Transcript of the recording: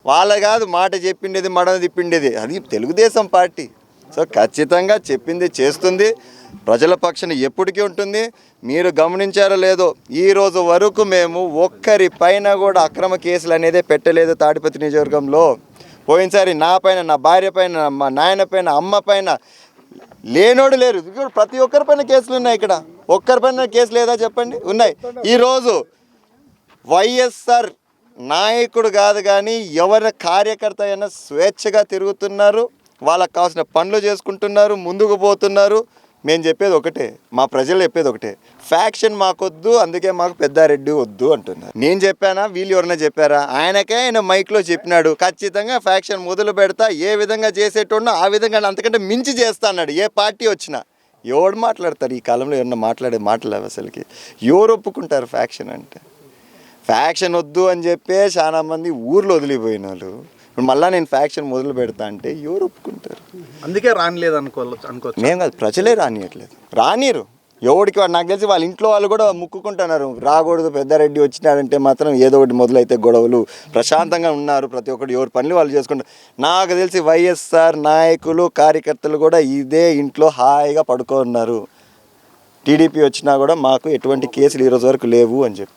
వాళ్ళ కాదు మాట చెప్పిండేది మడమ తిప్పిండేది, అది తెలుగుదేశం పార్టీ. సో ఖచ్చితంగా చెప్పింది చేస్తుంది, ప్రజల పక్షాన ఎప్పటికీ ఉంటుంది. మీరు గమనించారో లేదో, ఈరోజు వరకు మేము ఒక్కరి పైన కూడా అక్రమ కేసులు అనేది పెట్టలేదు తాడిపత్రి నియోజకవర్గంలో. పోయినసారి నా పైన, నా భార్య పైన, మా నాయన పైన, అమ్మ పైన లేనోడు లేరు. ఇప్పుడు ప్రతి ఒక్కరిపైన కేసులు ఉన్నాయి. ఇక్కడ ఒక్కరిపైన కేసు లేదా చెప్పండి? ఉన్నాయి. ఈరోజు వైఎస్ఆర్ నాయకుడు కాదు కానీ ఎవరి కార్యకర్త అయినా స్వేచ్ఛగా తిరుగుతున్నారు, వాళ్ళకి కావాల్సిన పనులు చేసుకుంటున్నారు, ముందుకు పోతున్నారు. మేము చెప్పేది ఒకటే, మా ప్రజలు చెప్పేది ఒకటే, ఫ్యాక్షన్ మాకొద్దు, అందుకే మాకు పెద్దారెడ్డి వద్దు అంటున్నారు. నేను చెప్పానా, వీళ్ళు ఎవరైనా చెప్పారా? ఆయన మైక్లో చెప్పినాడు, ఖచ్చితంగా ఫ్యాక్షన్ మొదలు పెడతా, ఏ విధంగా చేసేటోడో ఆ విధంగా అంతకంటే మించి చేస్తా అన్నాడు. ఏ పార్టీ వచ్చినా ఎవడు మాట్లాడతారు ఈ కాలంలో? ఎవరన్నా మాట్లాడే మాటలు అసలుకి ఎవరు ఒప్పుకుంటారు ఫ్యాక్షన్ అంటే? ఫ్యాక్షన్ వద్దు అని చెప్పే చాలా మంది ఊర్లో వదిలిపోయిన వాళ్ళు ఇప్పుడు మళ్ళీ నేను ఫ్యాక్షన్ మొదలు పెడతా అంటే ఎవరు ఒప్పుకుంటారు? అందుకే రానిలేదు అనుకోవచ్చు. మేము కాదు, ప్రజలే రానియట్లేదు, రానిరు ఎవడికి. వాడు నాకు తెలిసి వాళ్ళ ఇంట్లో వాళ్ళు కూడా ముక్కుకుంటున్నారు, రాకూడదు, పెద్దారెడ్డి వచ్చినాడంటే మాత్రం ఏదో ఒకటి మొదలైతే గొడవలు. ప్రశాంతంగా ఉన్నారు, ప్రతి ఒక్కటి ఎవరి పనులు వాళ్ళు చేసుకుంటారు. నాకు తెలిసి వైఎస్ఆర్ నాయకులు కార్యకర్తలు కూడా ఇదే ఇంట్లో హాయిగా పడుకున్నారు. టీడీపీ వచ్చినా కూడా మాకు ఎటువంటి కేసులు ఈరోజు వరకు లేవు అని చెప్పి